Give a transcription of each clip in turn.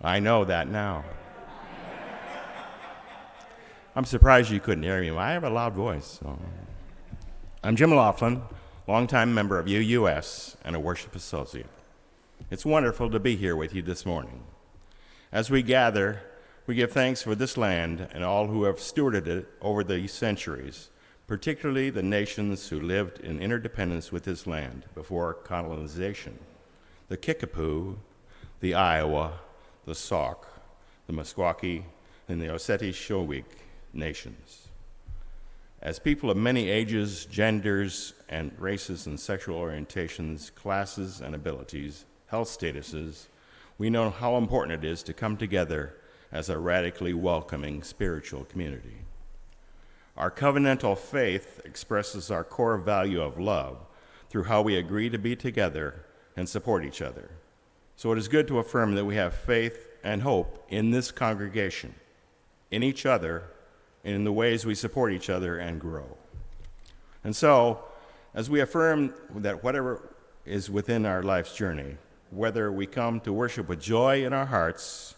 I know that now. I'm surprised you couldn't hear me. I have a loud voice. So. I'm Jim Laughlin, longtime member of UUS and a worship associate. It's wonderful to be here with you this morning. As we gather, we give thanks for this land and all who have stewarded it over the centuries, particularly the nations who lived in interdependence with this land before colonization: the Kickapoo, the Iowa, the Sauk, the Meskwaki, and the Oseti-Shoewig nations. As people of many ages, genders, and races and sexual orientations, classes and abilities, health statuses, we know how important it is to come together as a radically welcoming spiritual community. Our covenantal faith expresses our core value of love through how we agree to be together and support each other. So it is good to affirm that we have faith and hope in this congregation, in each other, and in the ways we support each other and grow. And so, as we affirm that whatever is within our life's journey, whether we come to worship with joy in our hearts,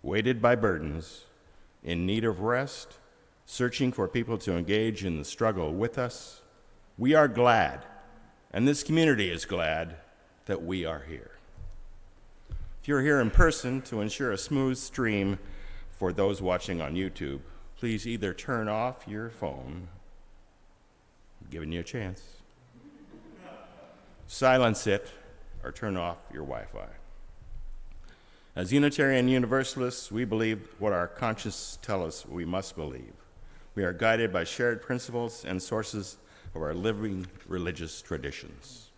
weighted by burdens, in need of rest, searching for people to engage in the struggle with us, we are glad, and this community is glad, that we are here. If you're here in person, to ensure a smooth stream for those watching on YouTube, please either turn off your phone, I'm giving you a chance, silence it, or turn off your Wi-Fi. As Unitarian Universalists, we believe what our conscience tells us we must believe. We are guided by shared principles and sources of our living religious traditions.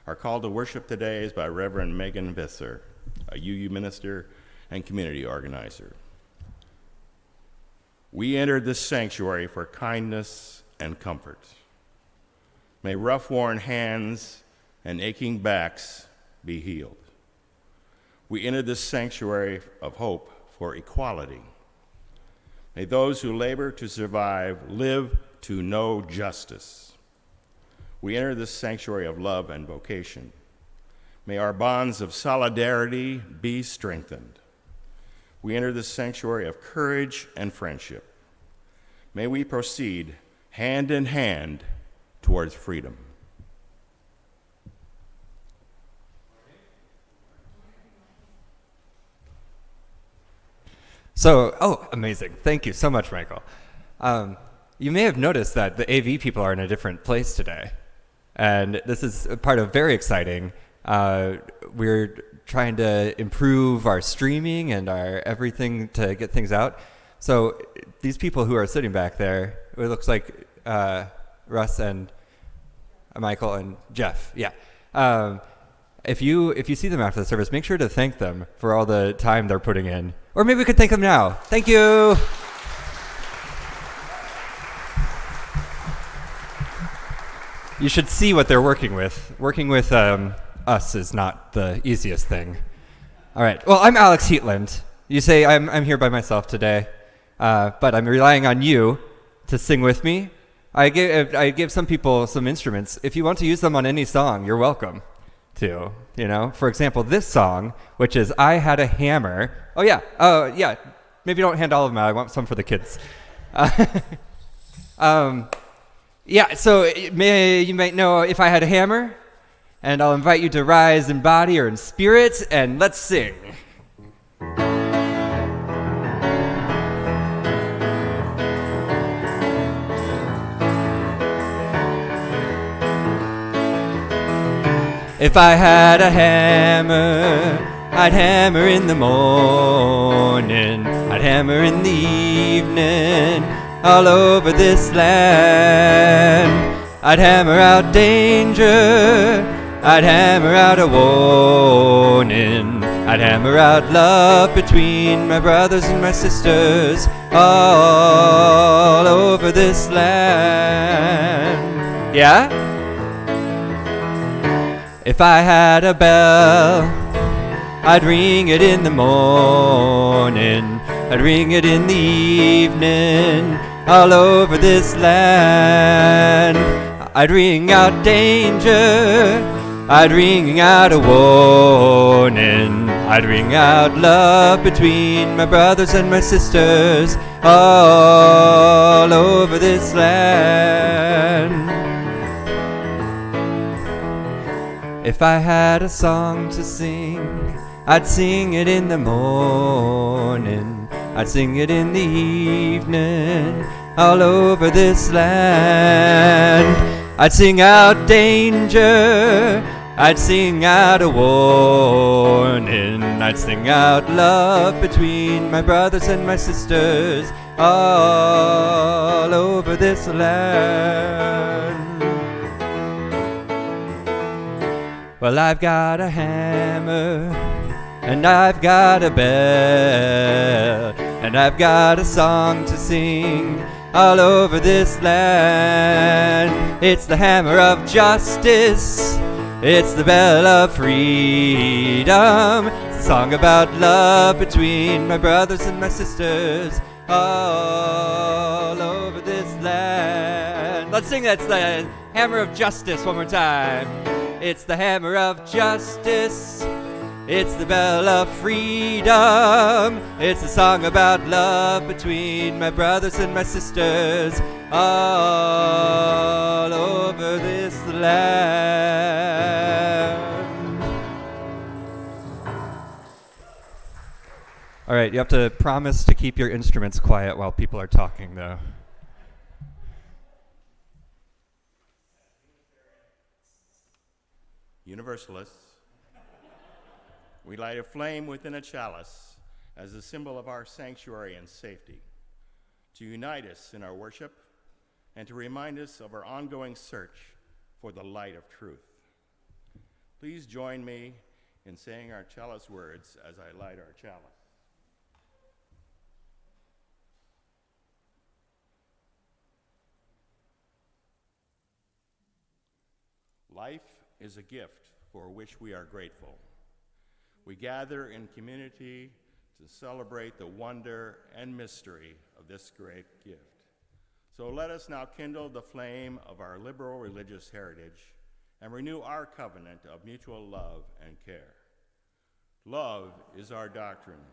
Our call to worship today is by Reverend Megan Visser, a UU minister and community organizer. We entered this sanctuary for kindness and comfort. May rough-worn hands and aching backs be healed. We entered this sanctuary of hope for equality. May those who labor to survive live to know justice. We enter this sanctuary of love and vocation. May our bonds of solidarity be strengthened. We enter this sanctuary of courage and friendship. May we proceed hand in hand towards freedom. So, amazing. Thank you so much, Michael. You may have noticed that the AV people are in a different place today. And this is a part of very exciting. We're trying to improve our streaming and our everything to get things out. So these people who are sitting back there, it looks like Russ and Michael and Jeff. Yeah. If you see them after the service, make sure to thank them for all the time they're putting in. Or maybe we could thank them now. Thank you. You should see what they're working with. Working with us is not the easiest thing. All right. Well, I'm Alex Heatland. You say I'm here by myself today, but I'm relying on you to sing with me. I gave some people some instruments. If you want to use them on any song, you're welcome to. You know, for example, this song, which is "I Had a Hammer." Oh yeah. Maybe don't hand all of them out. I want some for the kids. Yeah, so you might know "If I Had a Hammer," and I'll invite you to rise in body or in spirit, and let's sing. If I had a hammer, I'd hammer in the morning, I'd hammer in the evening, all over this land. I'd hammer out danger, I'd hammer out a warning, I'd hammer out love between my brothers and my sisters, all over this land. Yeah? If I had a bell, I'd ring it in the morning, I'd ring it in the evening, all over this land. I'd ring out danger, I'd ring out a warning, I'd ring out love between my brothers and my sisters all over this land. If I had a song to sing, I'd sing it in the morning, I'd sing it in the evening, all over this land. I'd sing out danger, I'd sing out a warning, I'd sing out love between my brothers and my sisters all over this land. Well, I've got a hammer, and I've got a bell, and I've got a song to sing all over this land. It's the hammer of justice, it's the bell of freedom. It's a song about love between my brothers and my sisters all over this land. Let's sing that's the hammer of justice one more time. It's the hammer of justice, it's the bell of freedom. It's a song about love between my brothers and my sisters all over this land. All right, you have to promise to keep your instruments quiet while people are talking, though. Universalists, we light a flame within a chalice as a symbol of our sanctuary and safety, to unite us in our worship and to remind us of our ongoing search for the light of truth. Please join me in saying our chalice words as I light our chalice. Life is a gift for which we are grateful. We gather in community to celebrate the wonder and mystery of this great gift. So let us now kindle the flame of our liberal religious heritage and renew our covenant of mutual love and care. Love is our doctrine.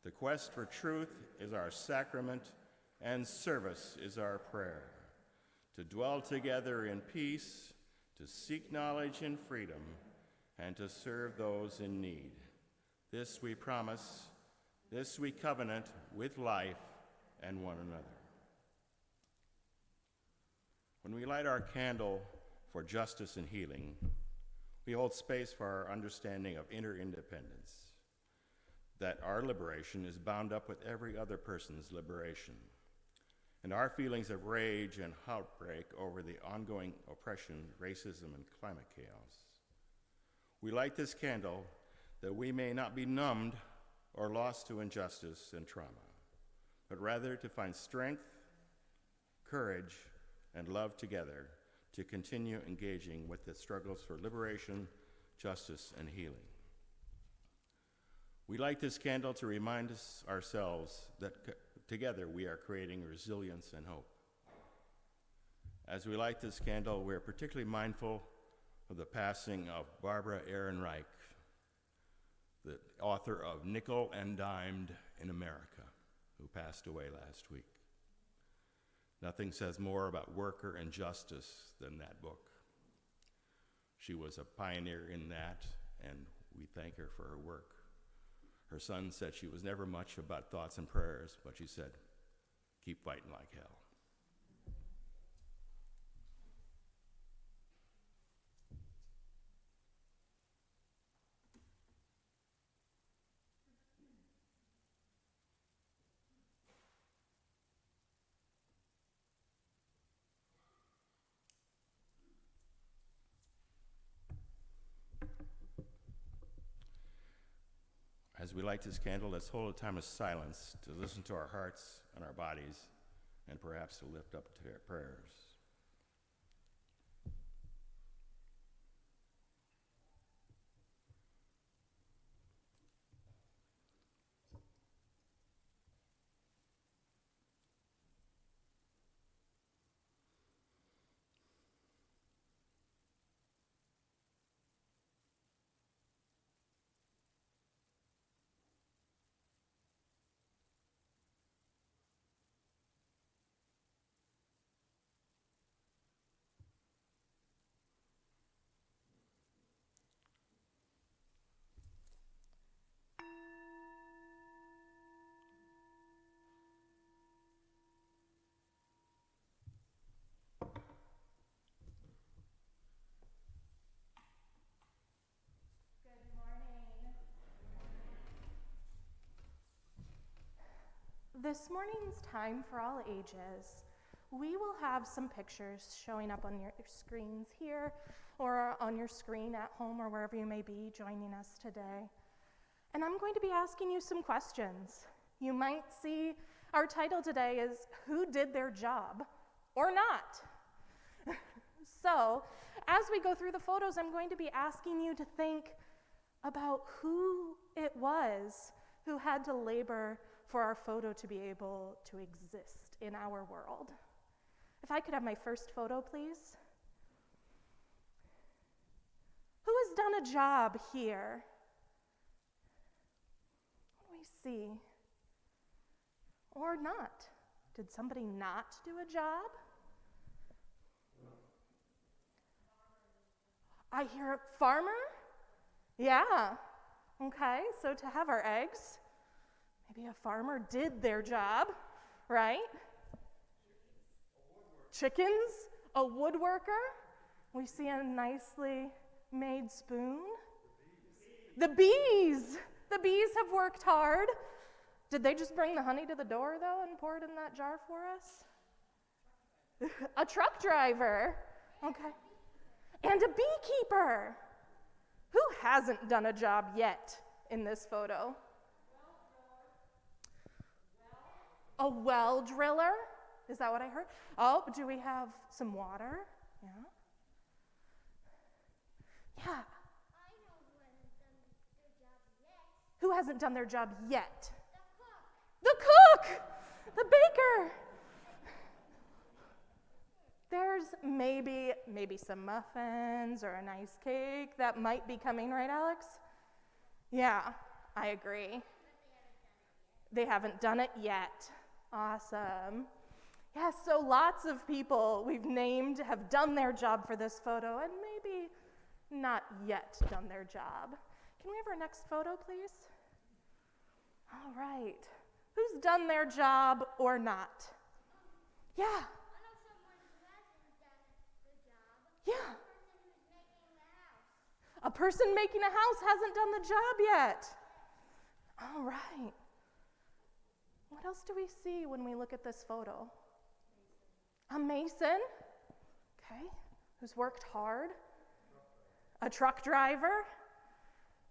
The quest for truth is our sacrament, and service is our prayer. To dwell together in peace, to seek knowledge and freedom, and to serve those in need. This we promise, this we covenant with life and one another. When we light our candle for justice and healing, we hold space for our understanding of inner independence, that our liberation is bound up with every other person's liberation, and our feelings of rage and heartbreak over the ongoing oppression, racism, and climate chaos. We light this candle that we may not be numbed or lost to injustice and trauma, but rather to find strength, courage, and love together to continue engaging with the struggles for liberation, justice, and healing. We light this candle to remind us ourselves that together we are creating resilience and hope. As we light this candle, we are particularly mindful of the passing of Barbara Ehrenreich, the author of Nickel and Dimed in America, who passed away last week. Nothing says more about worker and justice than that book. She was a pioneer in that, and we thank her for her work. Her son said she was never much about thoughts and prayers, but she said, keep fighting like hell. As we light this candle, let's hold a time of silence to listen to our hearts and our bodies, and perhaps to lift up to our prayers. this morning's Time for All Ages, we will have some pictures showing up on your screens here or on your screen at home or wherever you may be joining us today. And I'm going to be asking you some questions. You might see our title today is Who Did Their Job or Not? So, as we go through the photos, I'm going to be asking you to think about who it was who had to labor for our photo to be able to exist in our world. If I could have my first photo, please. Who has done a job here? What do we see? Or not? Did somebody not do a job? I hear a farmer? Yeah. Okay, so to have our eggs, maybe a farmer did their job, right? Chickens, a woodworker. We see a nicely made spoon. The bees. The bees have worked hard. Did they just bring the honey to the door, though, and pour it in that jar for us? A truck driver. Okay. And a beekeeper. Who hasn't done a job yet in this photo? A well driller? Is that what I heard? Oh, do we have some water? Yeah. Yeah. I know Who who hasn't done their job yet. hasn't done their job yet? The cook. The cook! The baker! There's maybe some muffins or a nice cake that might be coming, right, Alex? Yeah, I agree. They haven't done it yet. Awesome. Yeah, so lots of people we've named have done their job for this photo and maybe not yet done their job. Can we have our next photo, please? All right. Who's done their job or not? Yeah. I know someone who hasn't done the job. Yeah. The person who's making A person making the house. a house hasn't done the job yet. All right. What else do we see when we look at this photo? A mason. Okay. Who's worked hard. A truck driver.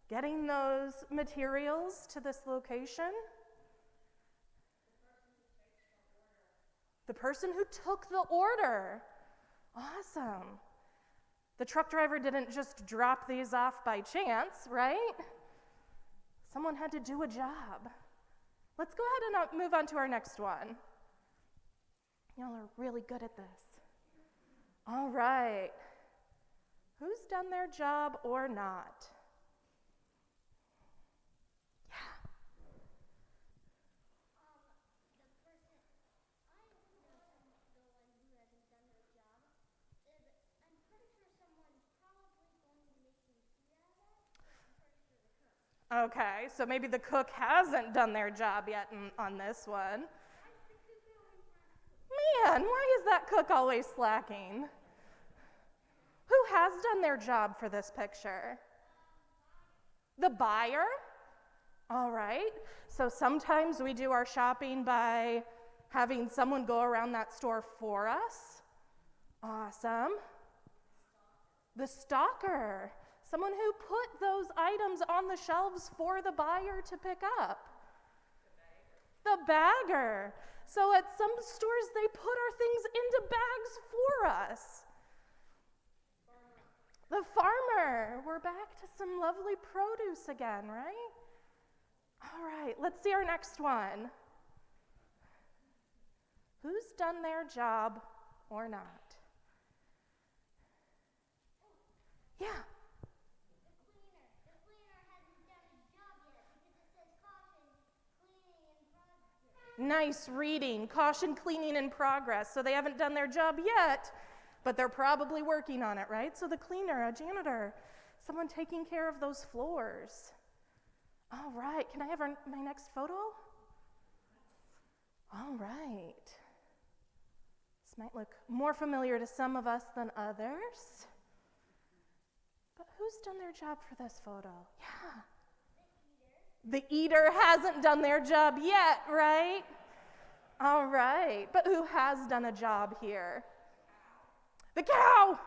Getting those materials to this location. The person who took the order. Awesome. The truck driver didn't just drop these off by chance, right? Someone had to do a job. Let's go ahead and move on to our next one. Y'all are really good at this. All right. Who's done their job or not? Yeah. The person, I know the one who hasn't done their job. I'm pretty sure someone's probably going to make some food out of it. I'm pretty sure the cook. Okay, so maybe the cook hasn't done their job yet on this one. Man, why is that cook always slacking? Who has done their job for this picture? The buyer? All right. So sometimes we do our shopping by having someone go around that store for us. Awesome. The stalker. Someone who put those items on the shelves for the buyer to pick up. The bagger. So at some stores, they put our things into bags for us. The farmer. We're back to some lovely produce again, right? All right, let's see our next one. Who's done their job or not? Yeah. The cleaner hasn't done his job yet because it says caution, cleaning in progress. Nice reading. Caution, cleaning in progress. So they haven't done their job yet, but they're probably working on it, right? So the cleaner, a janitor, someone taking care of those floors. All right, can I have my next photo? All right. This might look more familiar to some of us than others. But who's done their job for this photo? Yeah. The eater hasn't done their job yet, right? All right, but who has done a job here? The cow!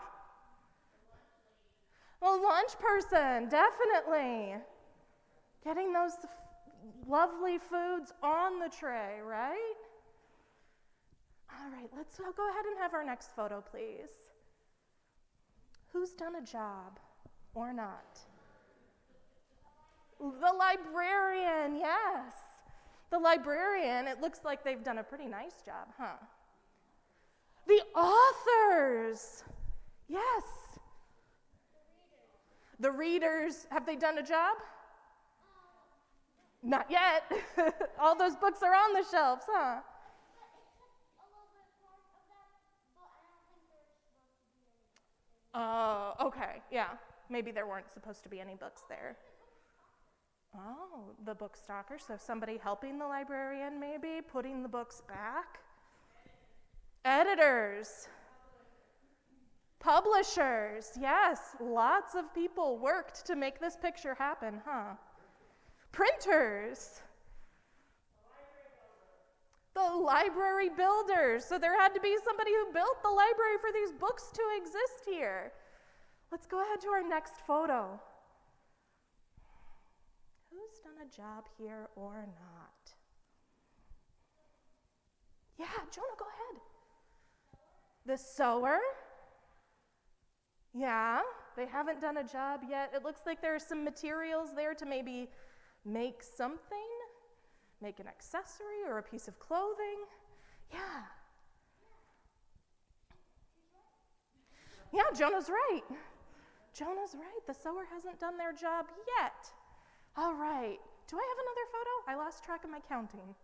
A lunch person, definitely. Getting those lovely foods on the tray, right? All right, let's go ahead and have our next photo, please. Who's done a job or not? The librarian, yes. The librarian, it looks like they've done a pretty nice job, huh? The authors, yes. The readers, have they done a job? Not yet. All those books are on the shelves, huh? Oh, okay, yeah. Maybe there weren't supposed to be any books there. Oh, the book stalker, so somebody helping the librarian maybe, putting the books back. Editors. Publishers, yes, lots of people worked to make this picture happen, huh? Printers. The library builders. So there had to be somebody who built the library for these books to exist here. Let's go ahead to our next photo. Who's done a job here or not? Yeah, Jonah, go ahead. The sewer. Yeah, they haven't done a job yet. It looks like there are some materials there to maybe make something, make an accessory or a piece of clothing. Yeah. Yeah, Jonah's right. Jonah's right. The sewer hasn't done their job yet. All right. Do I have another photo? I lost track of my counting.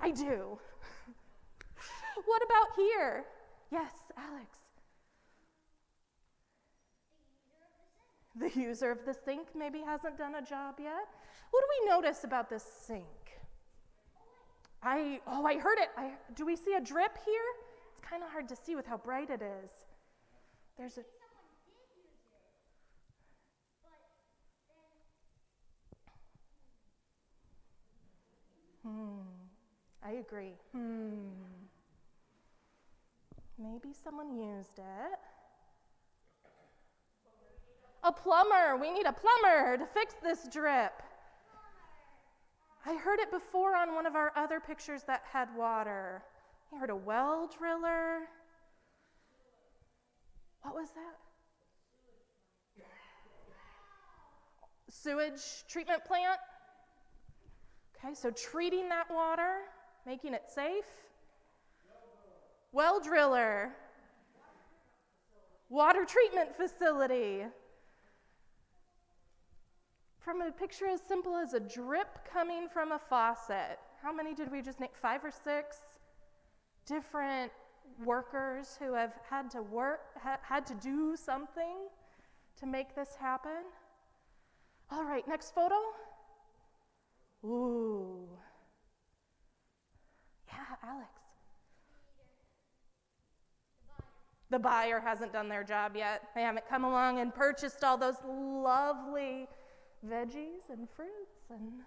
I do. What about here? Yes, Alex. The user of the sink maybe hasn't done a job yet. What do we notice about this sink? I heard it. Do we see a drip here? It's kind of hard to see with how bright it is. There's a... I agree. Maybe someone used it. A plumber. We need a plumber to fix this drip. I heard it before on one of our other pictures that had water. I heard a well driller. What was that? Sewage treatment plant. Okay, so treating that water, making it safe. Well driller. Water treatment facility. From a picture as simple as a drip coming from a faucet. How many did we just name? 5 or 6 different workers who have had to had to do something to make this happen. All right, next photo. Ooh. Yeah, Alex. The buyer hasn't done their job yet. They haven't come along and purchased all those lovely veggies and fruits. And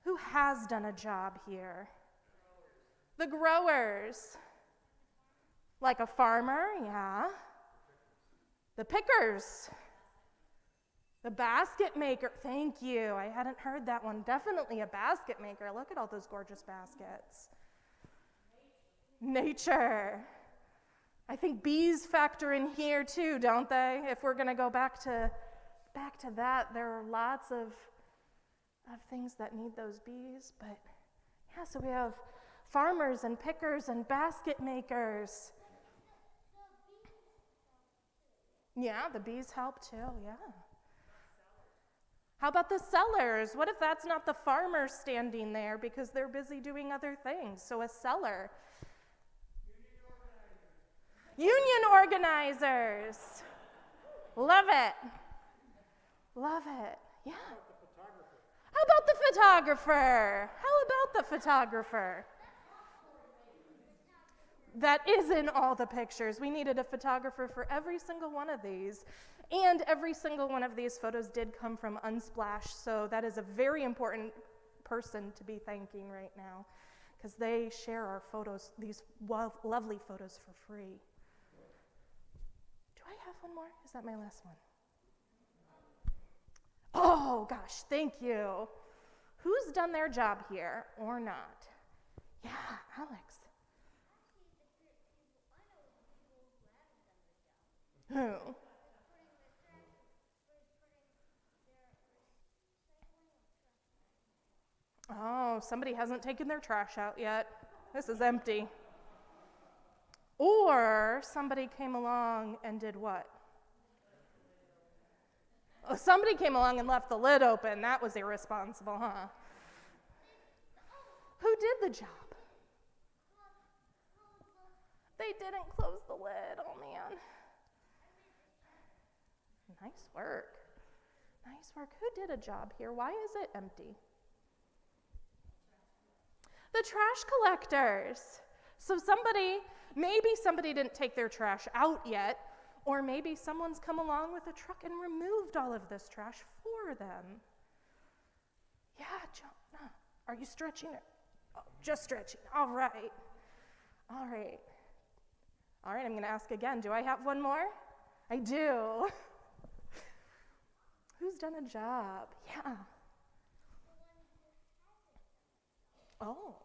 who has done a job here? The growers. Like a farmer, yeah. The pickers. The basket maker. Thank you. I hadn't heard that one. Definitely a basket maker. Look at all those gorgeous baskets. Nature. I think bees factor in here too, don't they? If we're going to go back to that, there are lots of things that need those bees. But yeah, so we have farmers and pickers and basket makers. Yeah, the bees help too, yeah. How about the sellers? What if that's not the farmer standing there because they're busy doing other things? So a seller. Union organizers. Love it. Love it. Yeah. How about the photographer? How about the photographer? That is in all the pictures. We needed a photographer for every single one of these. And every single one of these photos did come from Unsplash, so that is a very important person to be thanking right now. because they share our photos, these lovely photos for free. Do I have one more? Is that my last one? Oh gosh, thank you. Who's done their job here or not? Yeah, Alex. Who? Oh, somebody hasn't taken their trash out yet. This is empty. Or somebody came along and did what? Oh, somebody came along and left the lid open. That was irresponsible, huh? Who did the job? They didn't close the lid. Oh, man. Nice work. Nice work. Who did a job here? Why is it empty? The trash collectors. So maybe somebody didn't take their trash out yet, or maybe someone's come along with a truck and removed all of this trash for them. Yeah, John, are you stretching? Oh, just stretching. All right. All right, I'm going to ask again. Do I have one more? I do. Who's done a job? Yeah. Oh.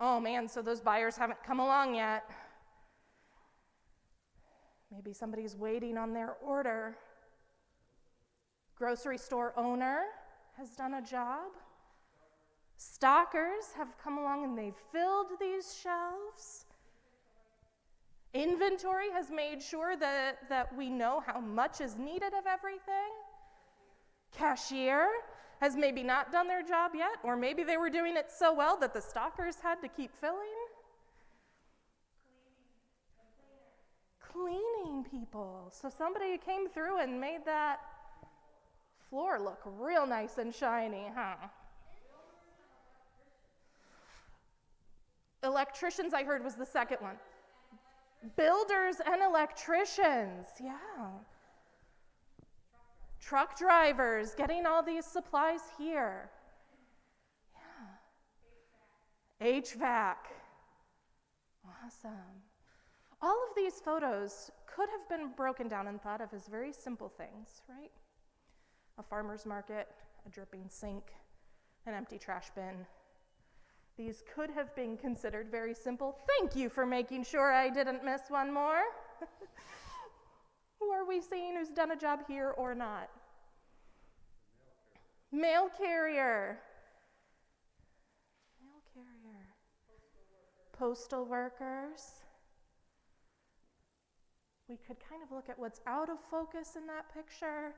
Oh man, so those buyers haven't come along yet. Maybe somebody's waiting on their order. Grocery store owner has done a job. Stockers have come along and they've filled these shelves. Inventory has made sure that we know how much is needed of everything. Cashier has maybe not done their job yet, or maybe they were doing it so well that the stockers had to keep filling. Cleaning people. So somebody came through and made that floor look real nice and shiny, huh? Electricians, I heard, was the second one. Builders and electricians, yeah. Truck drivers, getting all these supplies here. Yeah. HVAC. Awesome. All of these photos could have been broken down and thought of as very simple things, right? A farmer's market, a dripping sink, an empty trash bin. These could have been considered very simple. Thank you for making sure I didn't miss one more. Who are we seeing who's done a job here or not? Mail carrier. Mail carrier. Postal workers. We could kind of look at what's out of focus in that picture.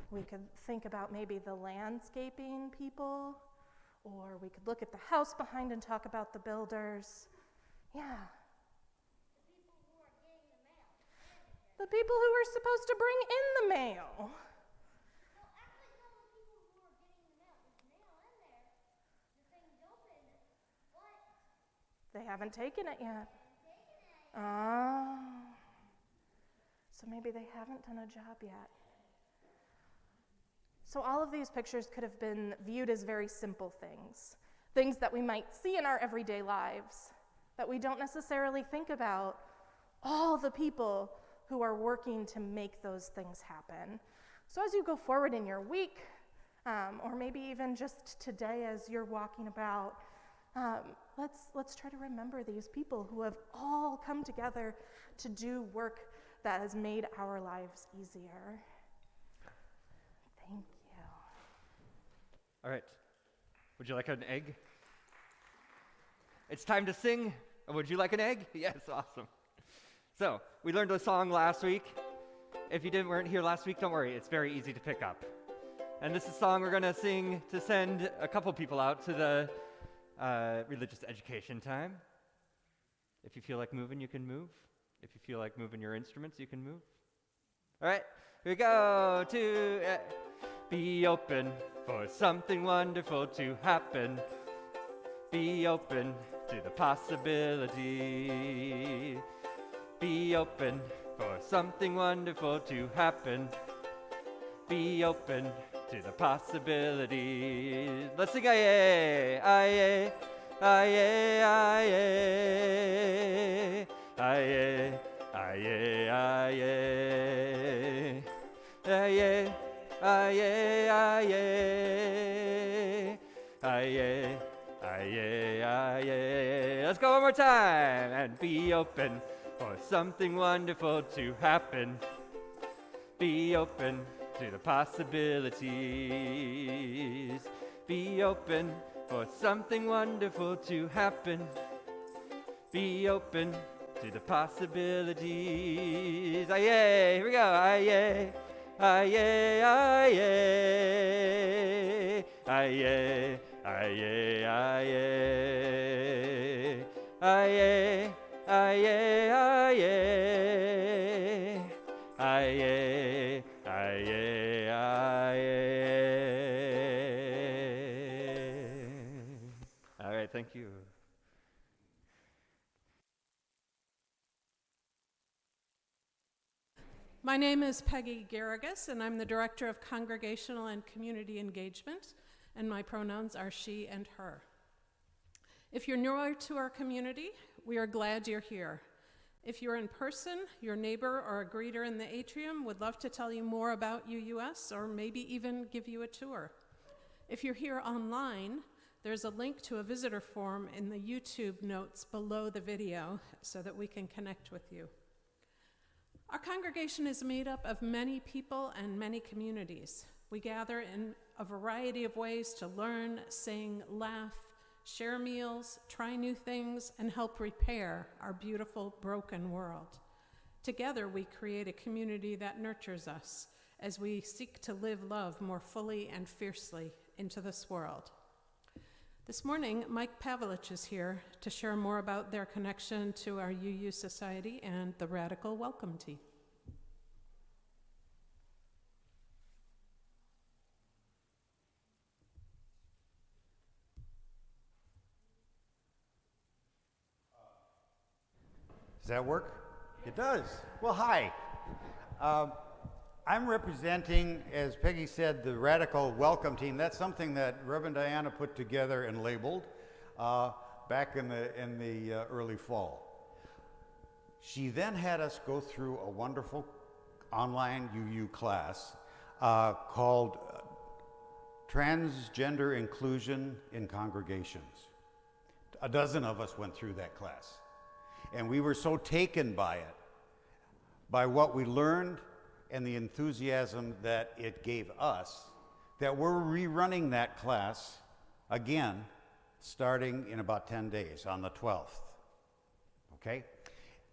We could think about maybe the landscaping people, or we could look at the house behind and talk about the builders. Yeah. The people who were supposed to bring in the mail. No, actually, no, the people who are getting the mail. There's mail in there. The thing's open, but They haven't taken it yet. taken it. Oh. So maybe they haven't done a job yet. So all of these pictures could have been viewed as very simple things. Things that we might see in our everyday lives, that we don't necessarily think about all the people who are working to make those things happen. So as you go forward in your week, or maybe even just today as you're walking about, let's try to remember these people who have all come together to do work that has made our lives easier. Thank you. All right. Would you like an egg? It's time to sing. Would you like an egg? Yes, awesome. So, we learned a song last week. If you weren't here last week, don't worry. It's very easy to pick up. And this is a song we're going to sing to send a couple people out to the religious education time. If you feel like moving, you can move. If you feel like moving your instruments, you can move. All right, here we go. Be open for something wonderful to happen. Be open to the possibility. Be open for something wonderful to happen. Be open to the possibilities. Let's sing aye, aye, aye, aye, aye, aye, aye, aye, aye, aye, aye, aye, aye. Let's go one more time and be open for something wonderful to happen. Be open to the possibilities. Be open for something wonderful to happen. Be open to the possibilities. Aye, here we go. Aye, aye, aye, aye, aye, aye, aye, aye, aye, aye, aye, aye. All right, thank you. My name is Peggy Garrigus, and I'm the Director of Congregational and Community Engagement, and my pronouns are she and her. If you're newer to our community, we are glad you're here. If you're in person, your neighbor or a greeter in the atrium would love to tell you more about UUS or maybe even give you a tour. If you're here online, there's a link to a visitor form in the YouTube notes below the video so that we can connect with you. Our congregation is made up of many people and many communities. We gather in a variety of ways to learn, sing, laugh, share meals, try new things, and help repair our beautiful, broken world. Together, we create a community that nurtures us as we seek to live love more fully and fiercely into this world. This morning, Mike Pavlich is here to share more about their connection to our UU Society and the Radical Welcome Tea. Does that work? It does. Well, hi. I'm representing, as Peggy said, the Radical Welcome Team. That's something that Reverend Diana put together and labeled back in the early fall. She then had us go through a wonderful online UU class called Transgender Inclusion in Congregations. A dozen of us went through that class. And we were so taken by it, by what we learned and the enthusiasm that it gave us, that we're rerunning that class again, starting in about 10 days, on the 12th. Okay?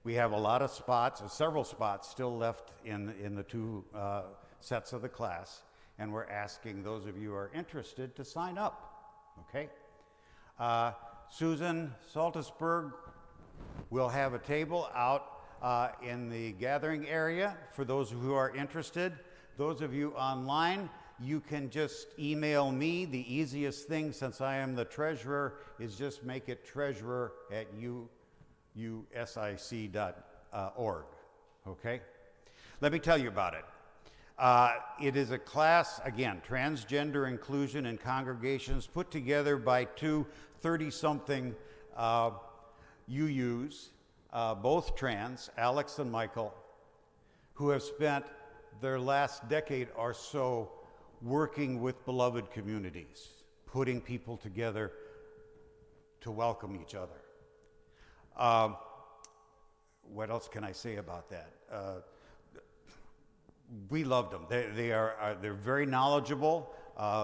We have a lot of spots, several spots still left in the two sets of the class, and we're asking those of you who are interested to sign up. Okay? Susan Saltisberg will have a table out in the gathering area for those who are interested. Those of you online, you can just email me. The easiest thing, since I am the treasurer, is just make it treasurer@uusic.org. Okay? Let me tell you about it. It is a class, again, Transgender Inclusion in Congregations, put together by two 30-something UUs, both trans, Alex and Michael, who have spent their last decade or so working with beloved communities, putting people together to welcome each other. What else can I say about that? We loved them. They're very knowledgeable.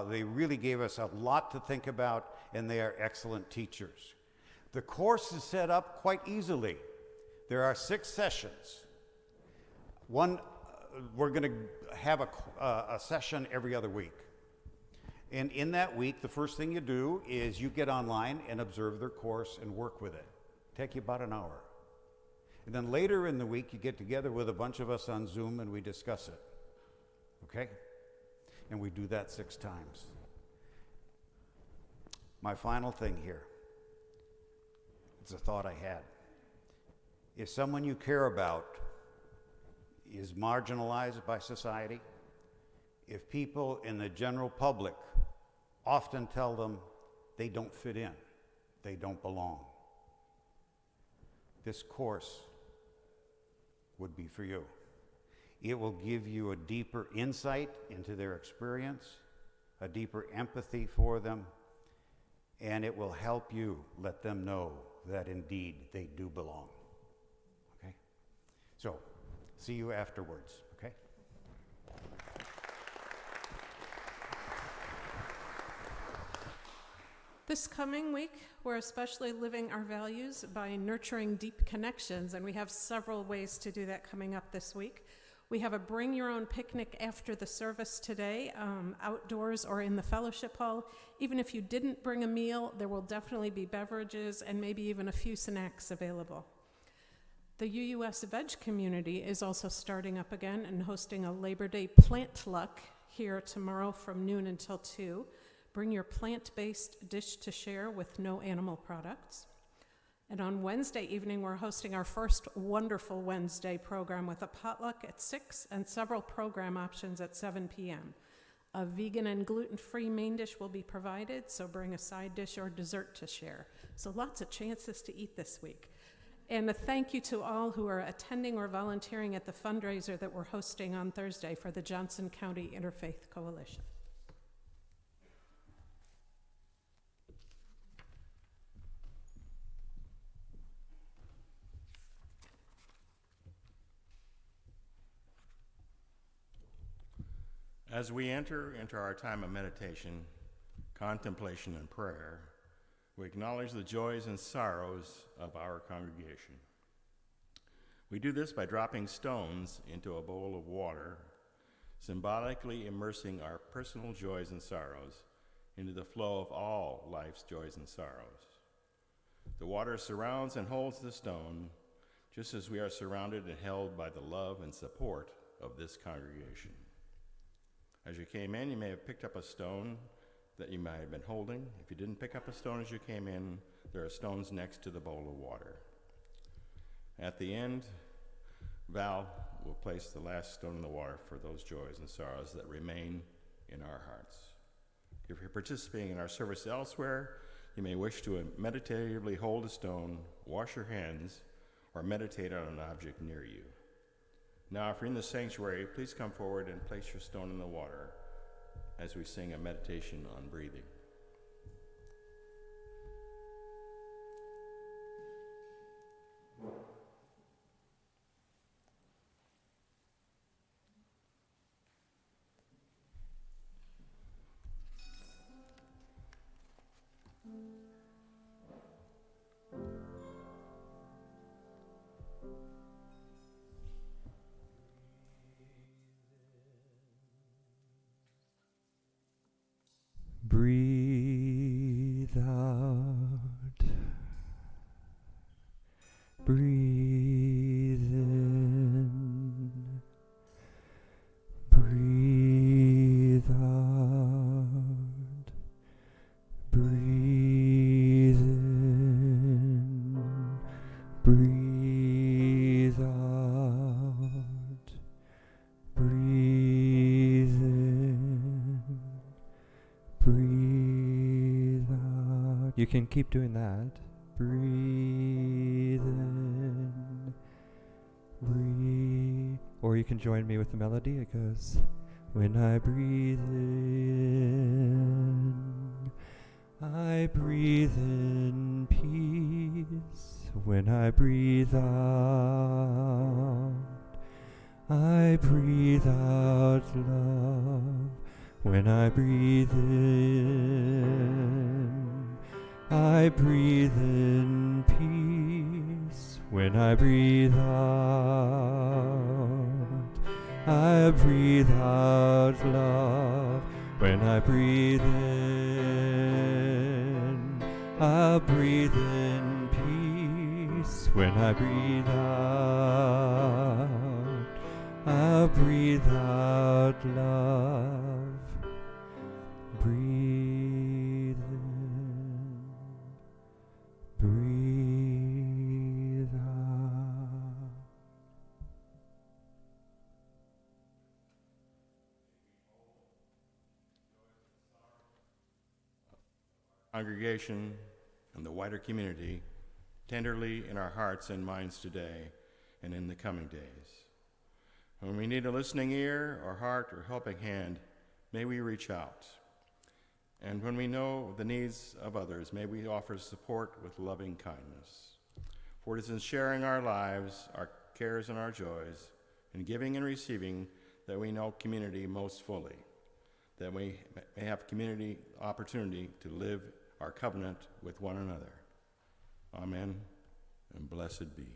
They really gave us a lot to think about, and they are excellent teachers. The course is set up quite easily. There are 6 sessions. One, we're going to have a session every other week. And in that week, the first thing you do is you get online and observe their course and work with it. Take you about an hour. And then later in the week, you get together with a bunch of us on Zoom and we discuss it. Okay? And we do that 6 times. My final thing here. It's a thought I had. If someone you care about is marginalized by society, if people in the general public often tell them they don't fit in, they don't belong. This course would be for you. It will give you a deeper insight into their experience, a deeper empathy for them, and it will help you let them know that indeed they do belong. Okay? So, see you afterwards, okay? This coming week, we're especially living our values by nurturing deep connections, and we have several ways to do that coming up this week. We have a bring your own picnic after the service today, outdoors or in the fellowship hall. Even if you didn't bring a meal, there will definitely be beverages and maybe even a few snacks available. The UUS Veg community is also starting up again and hosting a Labor Day plant luck here tomorrow from noon until 2. Bring your plant-based dish to share with no animal products. And on Wednesday evening, we're hosting our first Wonderful Wednesday program with a potluck at 6 and several program options at 7 p.m. A vegan and gluten-free main dish will be provided, so bring a side dish or dessert to share. So lots of chances to eat this week. And a thank you to all who are attending or volunteering at the fundraiser that we're hosting on Thursday for the Johnson County Interfaith Coalition. As we enter into our time of meditation, contemplation, and prayer, we acknowledge the joys and sorrows of our congregation. We do this by dropping stones into a bowl of water, symbolically immersing our personal joys and sorrows into the flow of all life's joys and sorrows. The water surrounds and holds the stone, just as we are surrounded and held by the love and support of this congregation. As you came in, you may have picked up a stone that you might have been holding. If you didn't pick up a stone as you came in, there are stones next to the bowl of water. At the end, Val will place the last stone in the water for those joys and sorrows that remain in our hearts. If you're participating in our service elsewhere, you may wish to meditatively hold a stone, wash your hands, or meditate on an object near you. Now, if you're in the sanctuary, please come forward and place your stone in the water as we sing a meditation on breathing. Breathe out. Breathe in. Breathe out. Breathe in. Breathe out. Breathe in. Breathe out. You can keep doing that. Breathe in. Breathe. Or you can join me with the melody. It goes, when I breathe in, I breathe in peace. When I breathe out, I breathe out love. When I breathe in, I breathe in peace. When I breathe out, I breathe out love. When I breathe in, I breathe in peace. When I breathe out, I breathe out love. Breathe in, breathe out. congregation, and the wider community tenderly in our hearts and minds today and in the coming days. When we need a listening ear or heart or helping hand, may we reach out. And when we know the needs of others, may we offer support with loving kindness. For it is in sharing our lives, our cares and our joys, in giving and receiving, that we know community most fully, that we may have community opportunity to live our covenant with one another. Amen, and blessed be.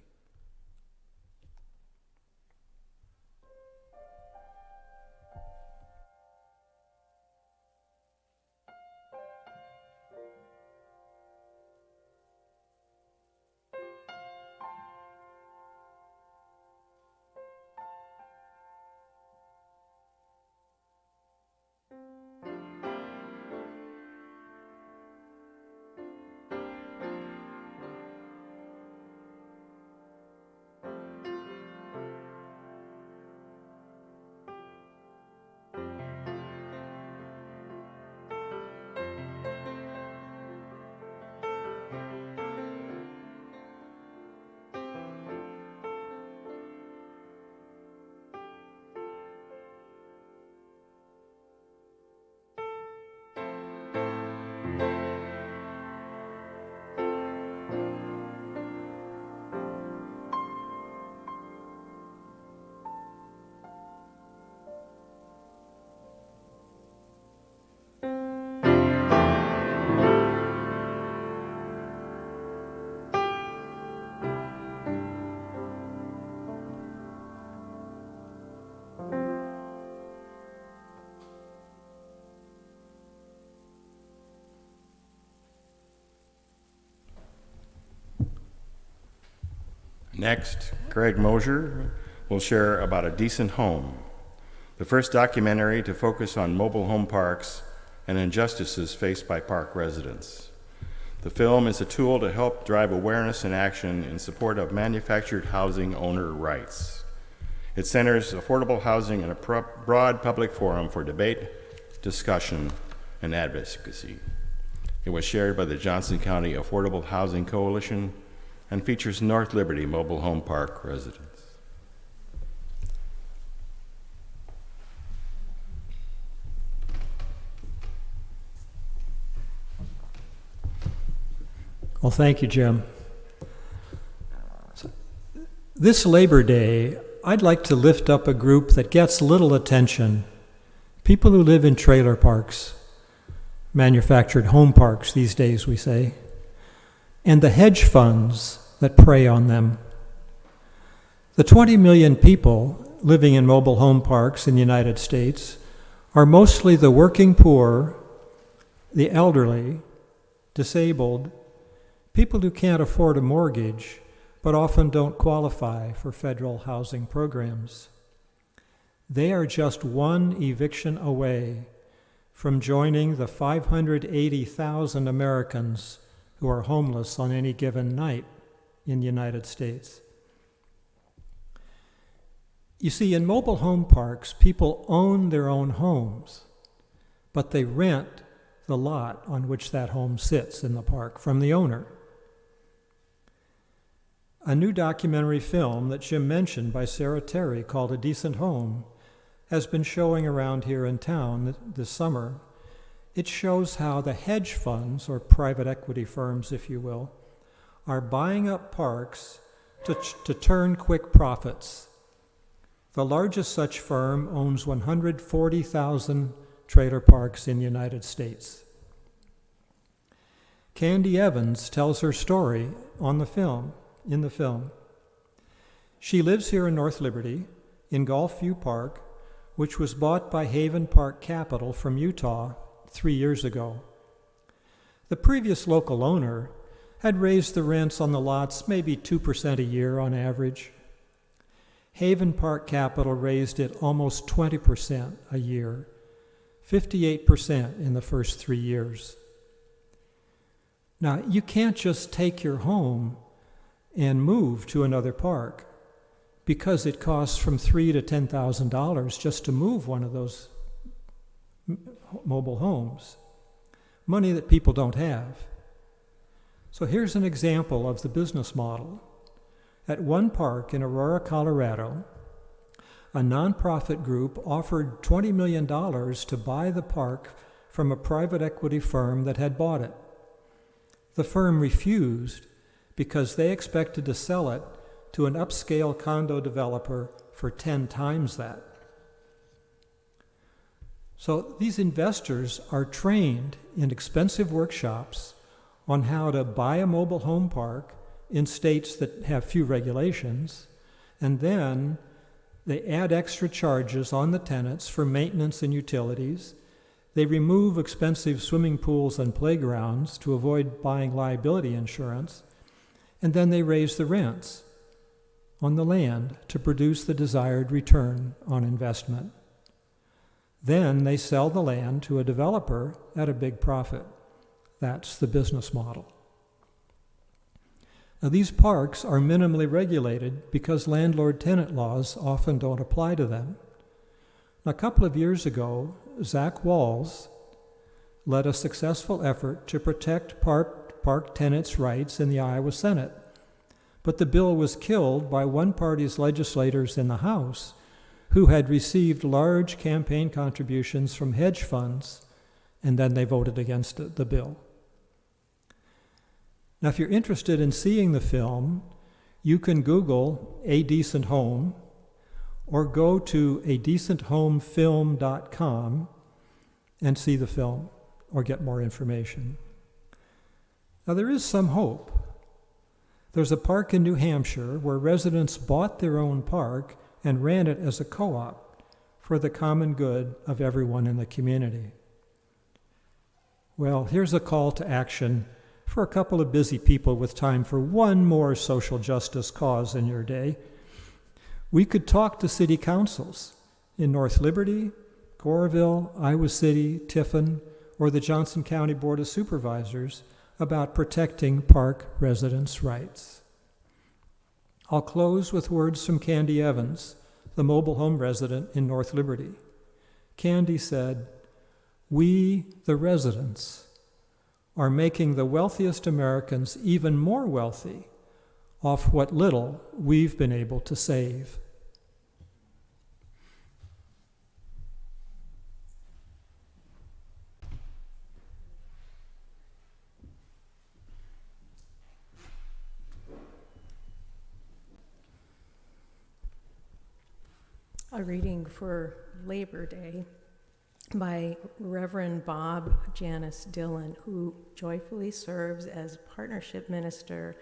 Next, Greg Mosier will share about A Decent Home, the first documentary to focus on mobile home parks and injustices faced by park residents. The film is a tool to help drive awareness and action in support of manufactured housing owner rights. It centers affordable housing in a broad public forum for debate, discussion, and advocacy. It was shared by the Johnson County Affordable Housing Coalition and features North Liberty Mobile Home Park residents. Well, thank you, Jim. This Labor Day, I'd like to lift up a group that gets little attention. People who live in trailer parks, manufactured home parks these days, we say, and the hedge funds that prey on them. The 20 million people living in mobile home parks in the United States are mostly the working poor, the elderly, disabled, people who can't afford a mortgage but often don't qualify for federal housing programs. They are just one eviction away from joining the 580,000 Americans who are homeless on any given night in the United States. You see, in mobile home parks, people own their own homes, but they rent the lot on which that home sits in the park from the owner. A new documentary film that Jim mentioned by Sarah Terry called A Decent Home has been showing around here in town this summer. It shows how the hedge funds, or private equity firms, if you will, are buying up parks to turn quick profits. The largest such firm owns 140,000 trailer parks in the United States. Candy Evans tells her story in the film. She lives here in North Liberty, in Gulfview Park, which was bought by Haven Park Capital from Utah 3 years ago. The previous local owner had raised the rents on the lots maybe 2% a year on average. Haven Park Capital raised it almost 20% a year, 58% in the first 3 years. Now, you can't just take your home and move to another park because it costs from $3,000 to $10,000 just to move one of those mobile homes. money that people don't have. So here's an example of the business model. At one park in Aurora, Colorado, a nonprofit group offered $20 million to buy the park from a private equity firm that had bought it. The firm refused because they expected to sell it to an upscale condo developer for 10 times that. So these investors are trained in expensive workshops on how to buy a mobile home park in states that have few regulations, and then they add extra charges on the tenants for maintenance and utilities. They remove expensive swimming pools and playgrounds to avoid buying liability insurance, and then they raise the rents on the land to produce the desired return on investment. Then they sell the land to a developer at a big profit. That's the business model. Now, these parks are minimally regulated because landlord-tenant laws often don't apply to them. Now, a couple of years ago, Zach Walls led a successful effort to protect park tenants' rights in the Iowa Senate. But the bill was killed by one party's legislators in the House who had received large campaign contributions from hedge funds, and then they voted against the bill. Now, if you're interested in seeing the film, you can Google A Decent Home or go to adecenthomefilm.com and see the film or get more information. Now, there is some hope. There's a park in New Hampshire where residents bought their own park and ran it as a co-op for the common good of everyone in the community. Well, here's a call to action for a couple of busy people with time for one more social justice cause in your day. We could talk to city councils in North Liberty, Goreville, Iowa City, Tiffin, or the Johnson County Board of Supervisors about protecting park residents' rights. I'll close with words from Candy Evans, the mobile home resident in North Liberty. Candy said, "We, the residents, are making the wealthiest Americans even more wealthy off what little we've been able to save." A reading for Labor Day by Reverend Bob Janice Dillon, who joyfully serves as Partnership Minister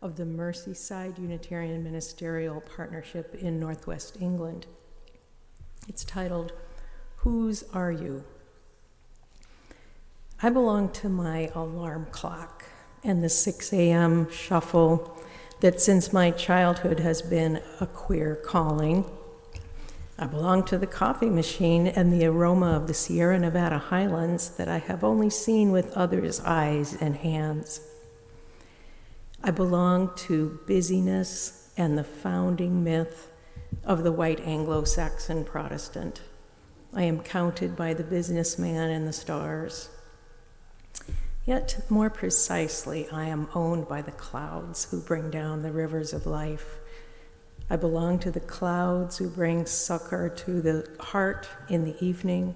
of the Merseyside Unitarian Ministerial Partnership in Northwest England. It's titled, "Whose Are You?" I belong to my alarm clock and the 6 a.m. shuffle that since my childhood has been a queer calling. I belong to the coffee machine and the aroma of the Sierra Nevada highlands that I have only seen with others' eyes and hands. I belong to busyness and the founding myth of the white Anglo-Saxon Protestant. I am counted by the businessman and the stars. Yet, more precisely, I am owned by the clouds who bring down the rivers of life. I belong to the clouds who bring succor to the heart in the evening.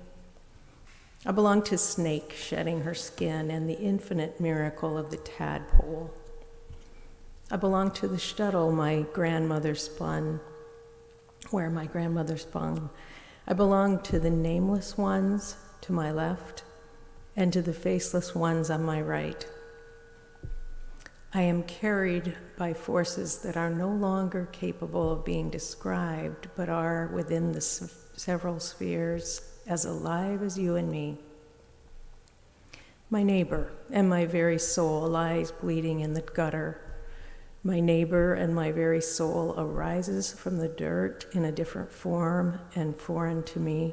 I belong to Snake shedding her skin and the infinite miracle of the tadpole. I belong to the shtetl my grandmother spun, where my grandmother spun. I belong to the nameless ones to my left and to the faceless ones on my right. I am carried by forces that are no longer capable of being described, but are within the several spheres, as alive as you and me. My neighbor and my very soul lies bleeding in the gutter. My neighbor and my very soul arises from the dirt in a different form and foreign to me.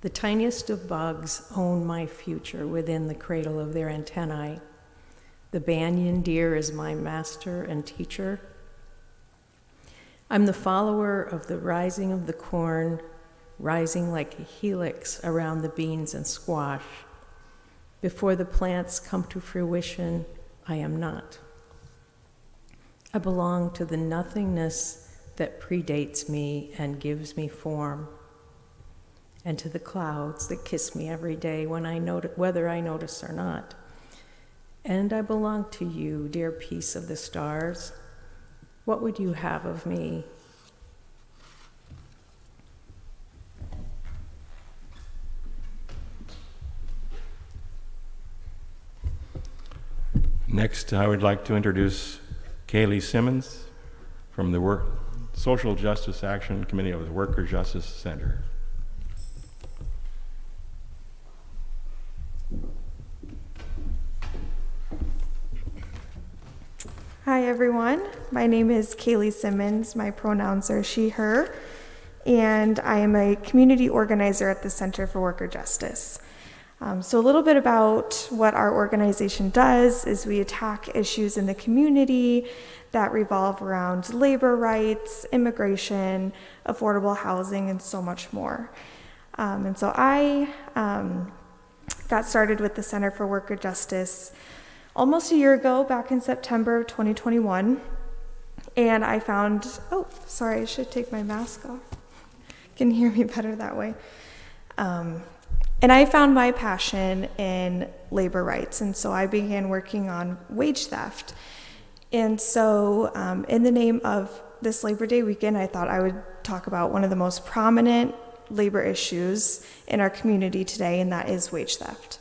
The tiniest of bugs own my future within the cradle of their antennae. The banyan deer is my master and teacher. I'm the follower of the rising of the corn, rising like a helix around the beans and squash. Before the plants come to fruition, I am not. I belong to the nothingness that predates me and gives me form, and to the clouds that kiss me every day whether I notice or not. And I belong to you, dear piece of the stars. What would you have of me? Next, I would like to introduce Kaylee Simmons from the Social Justice Action Committee of the Worker Justice Center. Hi everyone, my name is Kaylee Simmons. My pronouns are she, her, and I am a community organizer at the Center for Worker Justice. So a little bit about what our organization does is we attack issues in the community that revolve around labor rights, immigration, affordable housing, and so much more. And so I got started with the Center for Worker Justice almost a year ago, back in September of 2021, and I found, I should take my mask off. You can hear me better that way. And I found my passion in labor rights, and so I began working on wage theft. And so in the name of this Labor Day weekend, I thought I would talk about one of the most prominent labor issues in our community today, and that is wage theft.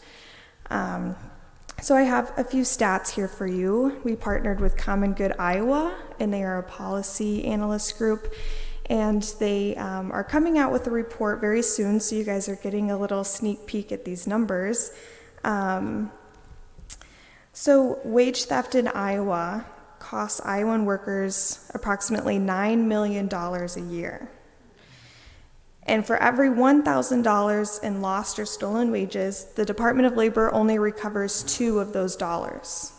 So I have a few stats here for you. We partnered with Common Good Iowa, and they are a policy analyst group, and they are coming out with a report very soon, so you guys are getting a little sneak peek at these numbers. So wage theft in Iowa costs Iowan workers approximately $9 million a year. And for every $1,000 in lost or stolen wages, the Department of Labor only recovers $2 of those dollars.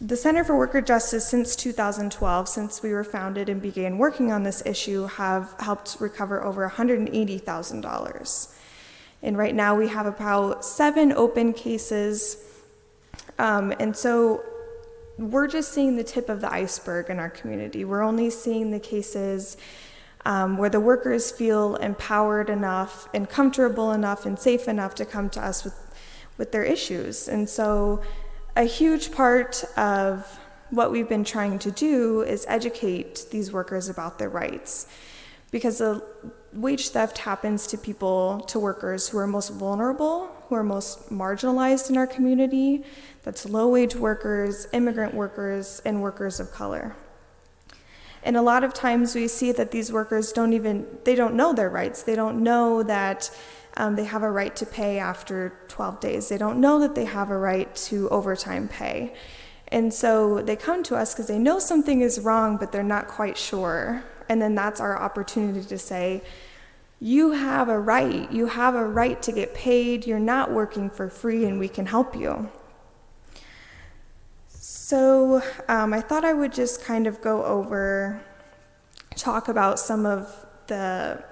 The Center for Worker Justice since 2012, since we were founded and began working on this issue, have helped recover over $180,000. And right now we have about 7 open cases. And so we're just seeing the tip of the iceberg in our community. We're only seeing the cases where the workers feel empowered enough and comfortable enough and safe enough to come to us with their issues. And so a huge part of what we've been trying to do is educate these workers about their rights, because the wage theft happens to workers who are most vulnerable, who are most marginalized in our community. That's low-wage workers, immigrant workers, and workers of color. And a lot of times we see that these workers don't know their rights. They don't know that they have a right to pay after 12 days. They don't know that they have a right to overtime pay. And so they come to us because they know something is wrong, but they're not quite sure. And then that's our opportunity to say, you have a right. You have a right to get paid. You're not working for free, and we can help you. So I thought I would just kind of talk about some of the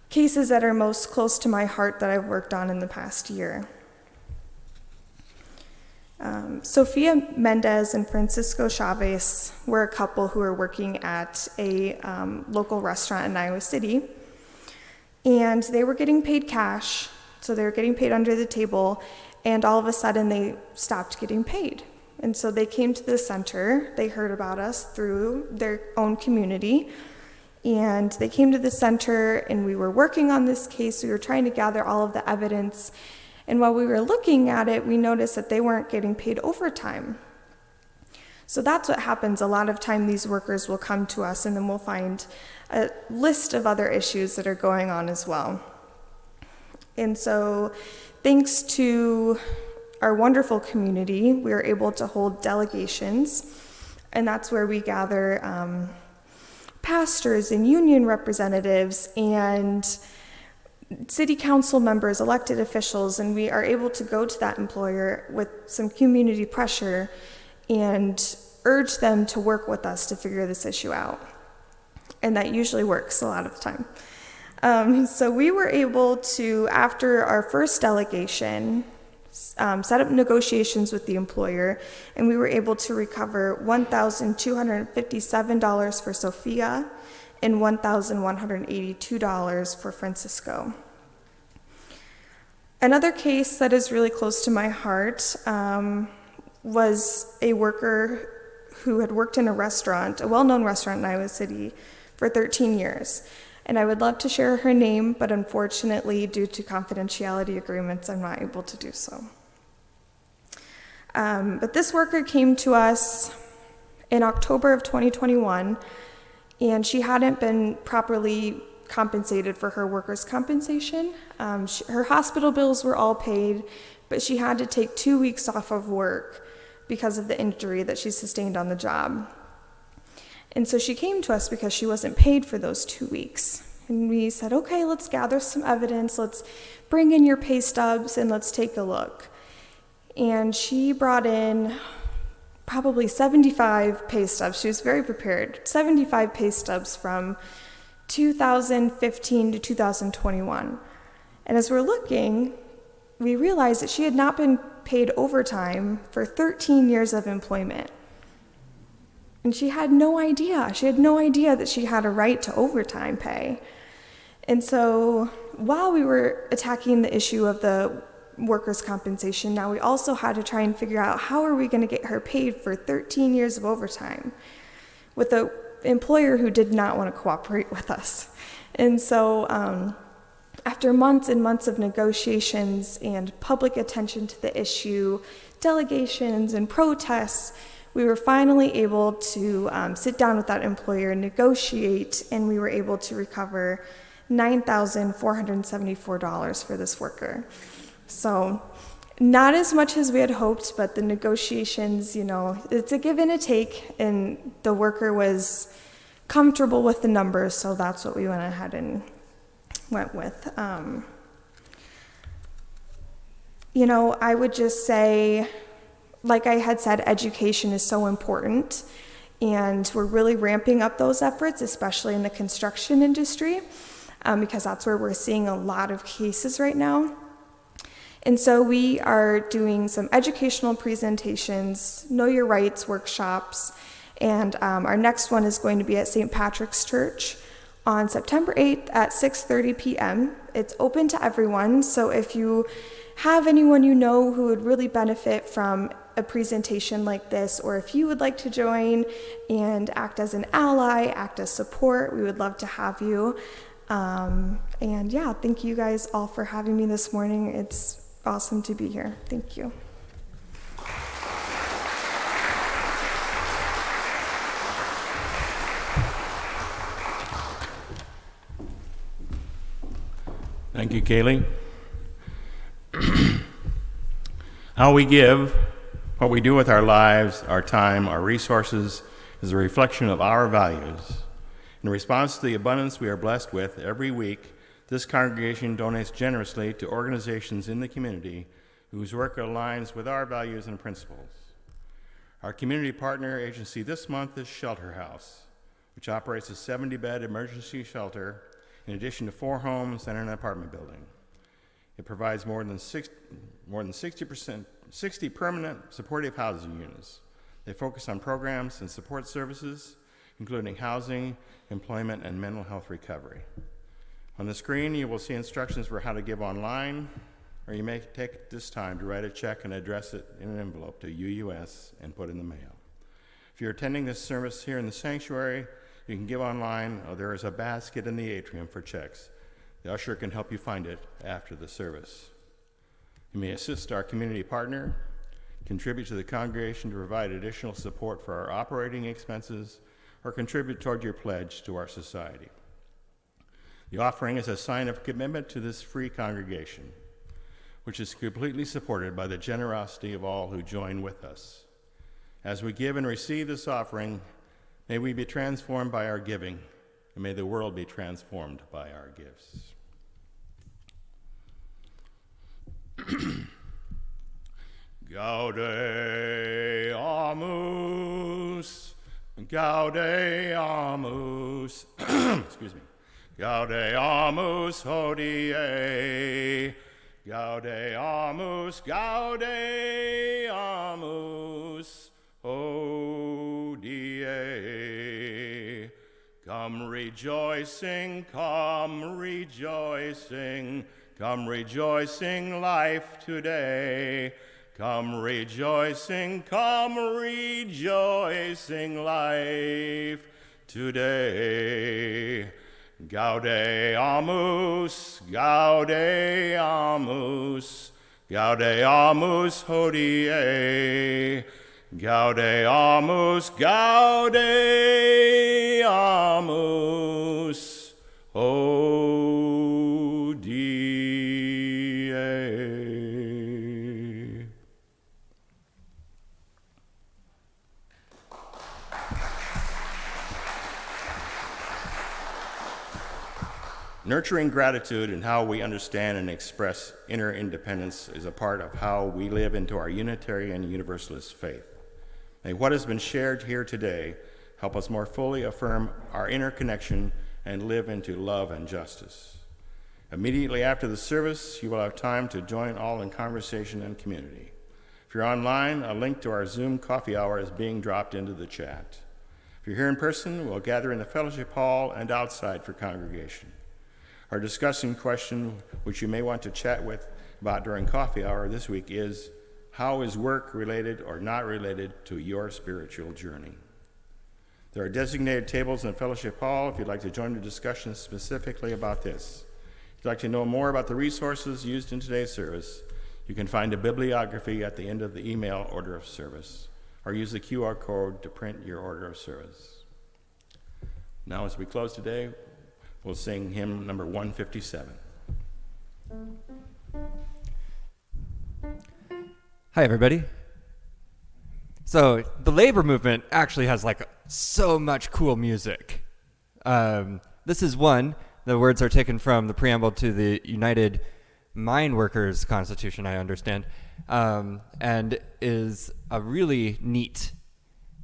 cases that are most close to my heart that I've worked on in the past year. Sophia Mendez and Francisco Chavez were a couple who were working at a local restaurant in Iowa City, and they were getting paid cash, so they were getting paid under the table, and all of a sudden they stopped getting paid. And so they came to the center. They heard about us through their own community, and they came to the center, and we were working on this case. We were trying to gather all of the evidence, and while we were looking at it, we noticed that they weren't getting paid overtime. So that's what happens. A lot of time these workers will come to us, and then we'll find a list of other issues that are going on as well. And so thanks to our wonderful community, we are able to hold delegations, and that's where we gather pastors and union representatives and city council members, elected officials, and we are able to go to that employer with some community pressure and urge them to work with us to figure this issue out. And that usually works a lot of the time. So we were able to, after our first delegation, set up negotiations with the employer, and we were able to recover $1,257 for Sophia and $1,182 for Francisco. Another case that is really close to my heart was a worker who had worked in a restaurant, a well-known restaurant in Iowa City, for 13 years. And I would love to share her name, but unfortunately, due to confidentiality agreements, I'm not able to do so. But this worker came to us in October of 2021, and she hadn't been properly compensated for her workers' compensation. Her hospital bills were all paid, but she had to take 2 weeks off of work because of the injury that she sustained on the job. And so she came to us because she wasn't paid for those 2 weeks. And we said, okay, let's gather some evidence, let's bring in your pay stubs, and let's take a look. And she brought in probably 75 pay stubs. She was very prepared. 75 pay stubs from 2015 to 2021. And as we're looking, we realized that she had not been paid overtime for 13 years of employment. And she had no idea. She had no idea that she had a right to overtime pay. And so while we were attacking the issue of the workers' compensation, now we also had to try and figure out how are we going to get her paid for 13 years of overtime with an employer who did not want to cooperate with us. And so after months and months of negotiations and public attention to the issue, delegations and protests, we were finally able to sit down with that employer and negotiate, and we were able to recover $9,474 for this worker. So not as much as we had hoped, but the negotiations, it's a give and a take, and the worker was comfortable with the numbers, so that's what we went ahead and went with. I would just say, like I had said, education is so important, and we're really ramping up those efforts, especially in the construction industry, because that's where we're seeing a lot of cases right now. And so we are doing some educational presentations, Know Your Rights workshops, and our next one is going to be at St. Patrick's Church on September 8th at 6:30 p.m. It's open to everyone, so if you have anyone you know who would really benefit from a presentation like this, or if you would like to join and act as an ally, act as support, we would love to have you. And yeah, thank you guys all for having me this morning. It's awesome to be here. Thank you. Thank you, Kaylee. How we give, what we do with our lives, our time, our resources, is a reflection of our values. In response to the abundance we are blessed with every week, this congregation donates generously to organizations in the community whose work aligns with our values and principles. Our community partner agency this month is Shelter House, which operates a 70-bed emergency shelter in addition to 4 homes and an apartment building. It provides more than 60 permanent supportive housing units. They focus on programs and support services, including housing, employment, and mental health recovery. On the screen, you will see instructions for how to give online, or you may take this time to write a check and address it in an envelope to UUS and put in the mail. If you're attending this service here in the sanctuary, you can give online, or there is a basket in the atrium for checks. The usher can help you find it after the service. You may assist our community partner, contribute to the congregation to provide additional support for our operating expenses, or contribute toward your pledge to our society. The offering is a sign of commitment to this free congregation, which is completely supported by the generosity of all who join with us. As we give and receive this offering, may we be transformed by our giving, and may the world be transformed by our gifts. Gaudeamus, Gaudeamus, excuse me. Gaudeamus hodie, Gaudeamus, Gaudeamus hodie. Come rejoicing, come rejoicing, come rejoicing life today. Come rejoicing life today. Gaudeamus, Gaudeamus, Gaudeamus hodie, Gaudeamus, Gaudeamus hodie. Nurturing gratitude and how we understand and express inner independence is a part of how we live into our Unitarian Universalist faith. May what has been shared here today help us more fully affirm our inner connection and live into love and justice. Immediately after the service, you will have time to join all in conversation and community. If you're online, a link to our Zoom coffee hour is being dropped into the chat. If you're here in person, we'll gather in the fellowship hall and outside for congregation. Our discussion question, which you may want to chat about during coffee hour this week, is how is work related or not related to your spiritual journey? There are designated tables in the fellowship hall if you'd like to join the discussion specifically about this. If you'd like to know more about the resources used in today's service, you can find a bibliography at the end of the email order of service, or use the QR code to print your order of service. Now, as we close today, we'll sing hymn number 157. Hi, everybody. So the labor movement actually has so much cool music. This is one. The words are taken from the preamble to the United Mine Workers Constitution, I understand, and is a really neat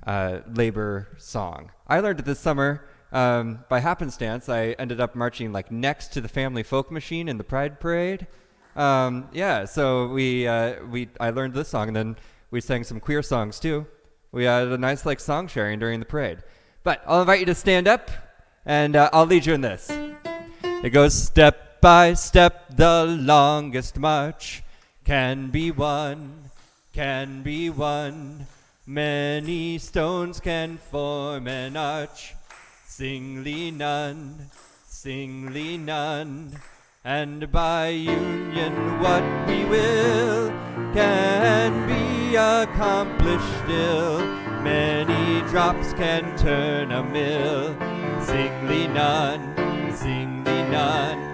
labor song. I learned it this summer. By happenstance, I ended up marching next to the Family Folk Machine in the Pride Parade. So I learned this song, and then we sang some queer songs too. We had a nice song sharing during the parade. But I'll invite you to stand up, and I'll lead you in this. It goes, step by step, the longest march can be won. Many stones can form an arch. Singly none, and by union what we will can be accomplished still. Many drops can turn a mill. Singly none.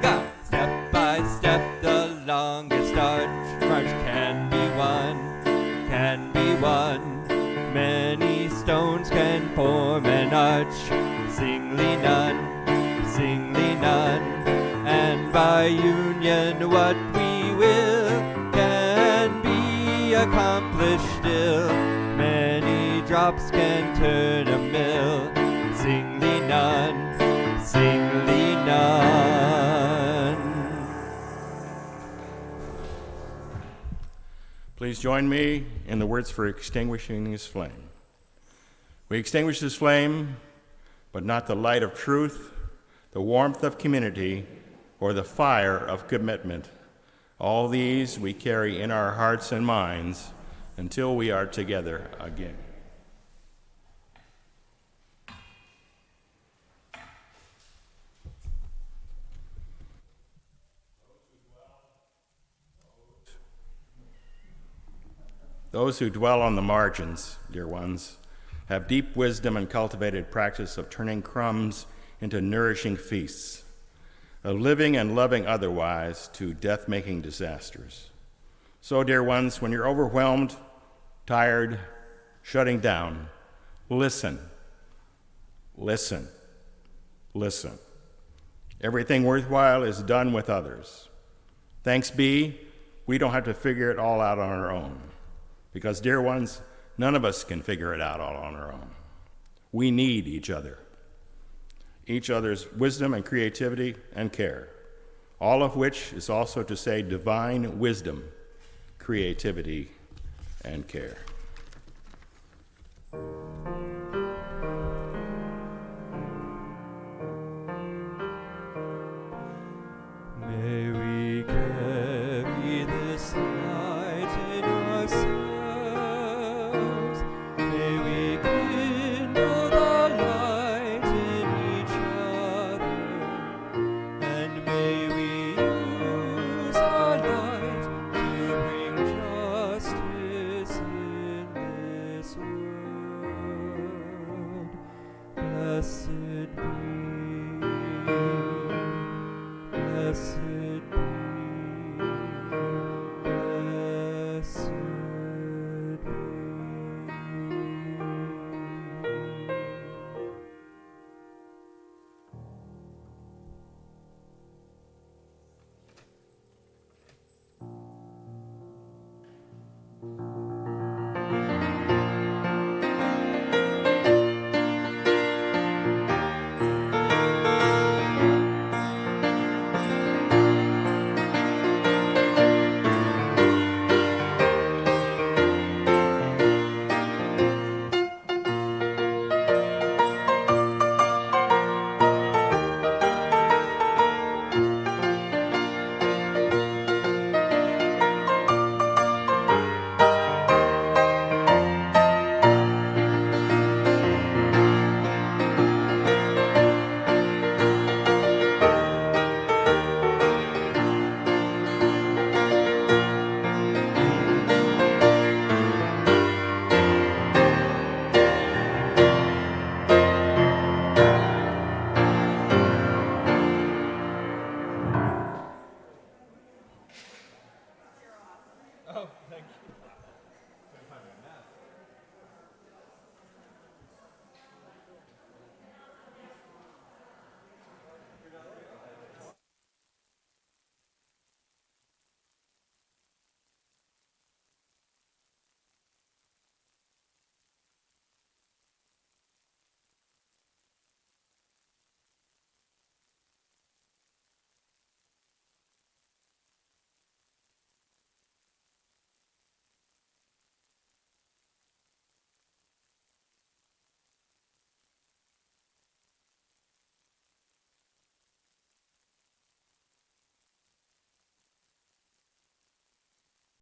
Go! Step by step, the longest march can be won. Many stones can form an arch. Singly none, and by union what we will can be accomplished still. Many drops can turn a mill. Singly none. Please join me in the words for extinguishing this flame. We extinguish this flame, but not the light of truth, the warmth of community, or the fire of commitment. All these we carry in our hearts and minds until we are together again. Those who dwell on the margins, dear ones, have deep wisdom and cultivated practice of turning crumbs into nourishing feasts, of living and loving otherwise to death-making disasters. So, dear ones, when you're overwhelmed, tired, shutting down, listen. Everything worthwhile is done with others. Thanks be, we don't have to figure it all out on our own. Because, dear ones, none of us can figure it out all on our own. We need each other. each other's wisdom and creativity and care, all of which is also to say divine wisdom, creativity, and care.